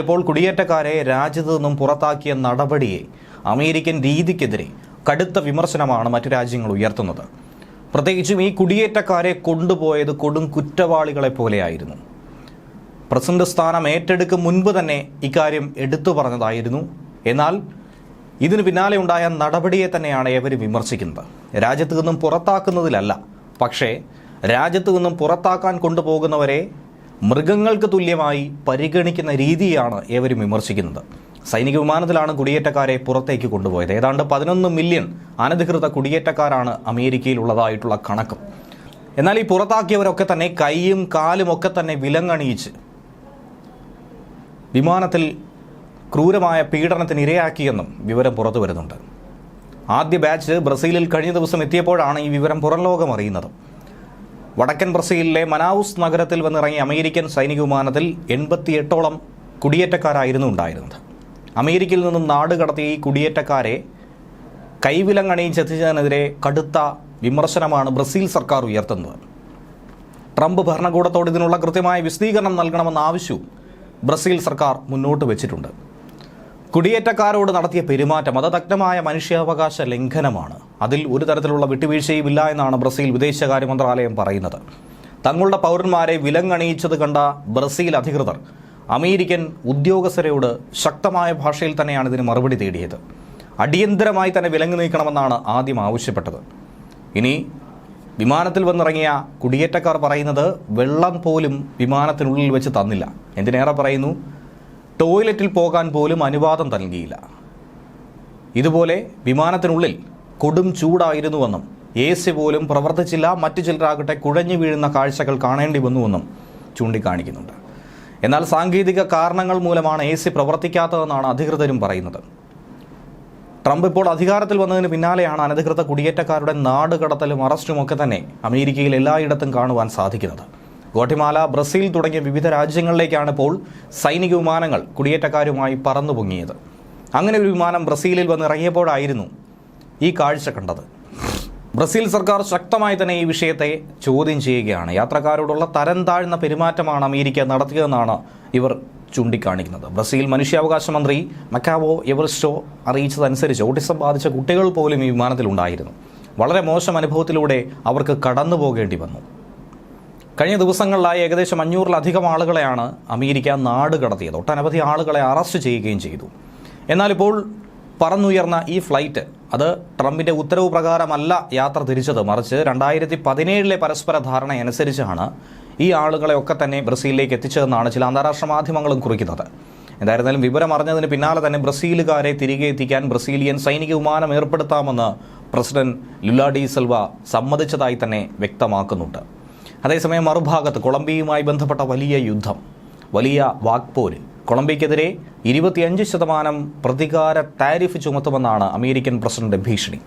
ഇപ്പോൾ കുടിയേറ്റക്കാരെ രാജ്യത്തു നിന്നും പുറത്താക്കിയ നടപടിയെ അമേരിക്കൻ രീതിക്കെതിരെ കടുത്ത വിമർശനമാണ് മറ്റു രാജ്യങ്ങൾ ഉയർത്തുന്നത്. പ്രത്യേകിച്ചും ഈ കുടിയേറ്റക്കാരെ കൊണ്ടുപോയത് കൊടും കുറ്റവാളികളെ പോലെയായിരുന്നു. പ്രസിഡന്റ് സ്ഥാനം ഏറ്റെടുക്കും മുൻപ് തന്നെ ഇക്കാര്യം എടുത്തു പറഞ്ഞതായിരുന്നു. എന്നാൽ ഇതിന് പിന്നാലെ ഉണ്ടായ നടപടിയെ തന്നെയാണ് ഏവരും വിമർശിക്കുന്നത്. രാജ്യത്തു നിന്നും പുറത്താക്കുന്നതിലല്ല, പക്ഷേ രാജ്യത്തു നിന്നും പുറത്താക്കാൻ കൊണ്ടുപോകുന്നവരെ മൃഗങ്ങൾക്ക് തുല്യമായി പരിഗണിക്കുന്ന രീതിയാണ് ഏവരും വിമർശിക്കുന്നത്. സൈനിക വിമാനത്തിലാണ് കുടിയേറ്റക്കാരെ പുറത്തേക്ക് കൊണ്ടുപോയത്. ഏതാണ്ട് 11 മില്യൺ അനധികൃത കുടിയേറ്റക്കാരാണ് അമേരിക്കയിലുള്ളതായിട്ടുള്ള കണക്ക്. എന്നാൽ ഈ പുറത്താക്കിയവരൊക്കെ തന്നെ കൈയും കാലും ഒക്കെ തന്നെ വിലങ്ങണിയിച്ച് വിമാനത്തിൽ ക്രൂരമായ പീഡനത്തിന് ഇരയാക്കിയെന്നും വിവരം പുറത്തു വരുന്നുണ്ട്. ആദ്യ ബാച്ച് ബ്രസീലിൽ കഴിഞ്ഞ ദിവസം എത്തിയപ്പോഴാണ് ഈ വിവരം പുറം ലോകം അറിയുന്നത്. വടക്കൻ ബ്രസീലിലെ മനാവുസ് നഗരത്തിൽ വന്നിറങ്ങിയ അമേരിക്കൻ സൈനിക വിമാനത്തിൽ 88ഓളം കുടിയേറ്റക്കാരായിരുന്നു ഉണ്ടായിരുന്നത്. അമേരിക്കയിൽ നിന്നും നാട് കടത്തിയ ഈ കുടിയേറ്റക്കാരെ കൈവിലങ്ങണിയിച്ചെത്തിച്ചതിനെതിരെ കടുത്ത വിമർശനമാണ് ബ്രസീൽ സർക്കാർ ഉയർത്തുന്നത്. ട്രംപ് ഭരണകൂടത്തോട് ഇതിനുള്ള കൃത്യമായ വിശദീകരണം നൽകണമെന്ന ആവശ്യവും ബ്രസീൽ സർക്കാർ മുന്നോട്ട് വെച്ചിട്ടുണ്ട്. കുടിയേറ്റക്കാരോട് നടത്തിയ പെരുമാറ്റം മതദഗ്ധമായ മനുഷ്യാവകാശ ലംഘനമാണ്. അതിൽ ഒരു തരത്തിലുള്ള വിട്ടുവീഴ്ചയും ഇല്ല എന്നാണ് ബ്രസീൽ വിദേശകാര്യ മന്ത്രാലയം പറയുന്നത്. തങ്ങളുടെ പൗരന്മാരെ വിലങ്ങണിയിച്ചത് കണ്ട ബ്രസീൽ അധികൃതർ അമേരിക്കൻ ഉദ്യോഗസ്ഥരോട് ശക്തമായ ഭാഷയിൽ തന്നെയാണ് ഇതിന് മറുപടി തേടിയത്. അടിയന്തരമായി തന്നെ വിലങ്ങ് നീക്കണമെന്നാണ് ആദ്യം ആവശ്യപ്പെട്ടത്. ഇനി വിമാനത്തിൽ വന്നിറങ്ങിയ കുടിയേറ്റക്കാർ പറയുന്നത് വെള്ളം പോലും വിമാനത്തിനുള്ളിൽ വെച്ച് തന്നില്ല. എന്തിനേറെ പറയുന്നു, ടോയ്ലറ്റിൽ പോകാൻ പോലും അനുവാദം നൽകിയില്ല. ഇതുപോലെ വിമാനത്തിനുള്ളിൽ കൊടും ചൂടായിരുന്നുവെന്നും AC പോലും പ്രവർത്തിച്ചില്ല, മറ്റു ചിലരാകട്ടെ കുഴഞ്ഞു വീഴുന്ന കാഴ്ചകൾ കാണേണ്ടി വന്നുവെന്നും ചൂണ്ടിക്കാണിക്കുന്നുണ്ട്. എന്നാൽ സാങ്കേതിക കാരണങ്ങൾ മൂലമാണ് AC പ്രവർത്തിക്കാത്തതെന്നാണ് അധികൃതരും പറയുന്നത്. ട്രംപ് ഇപ്പോൾ അധികാരത്തിൽ വന്നതിന് പിന്നാലെയാണ് അനധികൃത കുടിയേറ്റക്കാരുടെ നാടുകടത്തലും അറസ്റ്റും ഒക്കെ തന്നെ അമേരിക്കയിൽ എല്ലായിടത്തും കാണുവാൻ സാധിക്കുന്നത്. ഗോട്ടിമാല, ബ്രസീൽ തുടങ്ങിയ വിവിധ രാജ്യങ്ങളിലേക്കാണ് ഇപ്പോൾ സൈനിക വിമാനങ്ങൾ കുടിയേറ്റക്കാരുമായി പറന്നു പൊങ്ങിയത്. അങ്ങനെ ഒരു വിമാനം ബ്രസീലിൽ വന്നിറങ്ങിയപ്പോഴായിരുന്നു ഈ കാഴ്ച കണ്ടത്. ബ്രസീൽ സർക്കാർ ശക്തമായി തന്നെ ഈ വിഷയത്തെ ചോദ്യം ചെയ്യുകയാണ്. യാത്രക്കാരോടുള്ള തരം താഴ്ന്ന പെരുമാറ്റമാണ് അമേരിക്ക നടത്തിയതെന്നാണ് ഇവർ ചൂണ്ടിക്കാണിക്കുന്നത്. ബ്രസീൽ മനുഷ്യാവകാശ മന്ത്രി മക്കാവോ എവറിസ്റ്റോ അറിയിച്ചതനുസരിച്ച് ഓട്ടിസം ബാധിച്ച കുട്ടികൾ പോലും ഈ വിമാനത്തിലുണ്ടായിരുന്നു. വളരെ മോശം അനുഭവത്തിലൂടെ അവർക്ക് കടന്നു പോകേണ്ടി വന്നു. കഴിഞ്ഞ ദിവസങ്ങളിലായി ഏകദേശം 500-ലധികം ആളുകളെയാണ് അമേരിക്ക നാട് കടത്തിയത്. ഒട്ടനവധി ആളുകളെ അറസ്റ്റ് ചെയ്യുകയും ചെയ്തു. എന്നാൽ ഇപ്പോൾ പറന്നുയർന്ന ഈ ഫ്ലൈറ്റ് അത് ട്രംപിൻ്റെ ഉത്തരവ് പ്രകാരമല്ല യാത്ര തിരിച്ചത്, മറിച്ച് 2017 പരസ്പര ധാരണയനുസരിച്ചാണ് ഈ ആളുകളെയൊക്കെ തന്നെ ബ്രസീലിലേക്ക് എത്തിച്ചതെന്നാണ് ചില അന്താരാഷ്ട്ര മാധ്യമങ്ങളും കുറിക്കുന്നത്. എന്തായിരുന്നാലും വിവരം അറിഞ്ഞതിന് പിന്നാലെ തന്നെ ബ്രസീലുകാരെ തിരികെ എത്തിക്കാൻ ബ്രസീലിയൻ സൈനിക വിമാനം ഏർപ്പെടുത്താമെന്ന് പ്രസിഡന്റ് ലുല ഡി സിൽവ സമ്മതിച്ചതായി തന്നെ വ്യക്തമാക്കുന്നുണ്ട്. അതേസമയം മറുഭാഗത്ത് കൊളംബിയയുമായി ബന്ധപ്പെട്ട വലിയ യുദ്ധം, വലിയ വാക്പോര്, കൊളംബിയക്കെതിരെ 25% പ്രതികാര ടാരിഫ് ചുമത്തുമെന്നാണ് അമേരിക്കൻ പ്രസിഡന്റ് ഭീഷണി.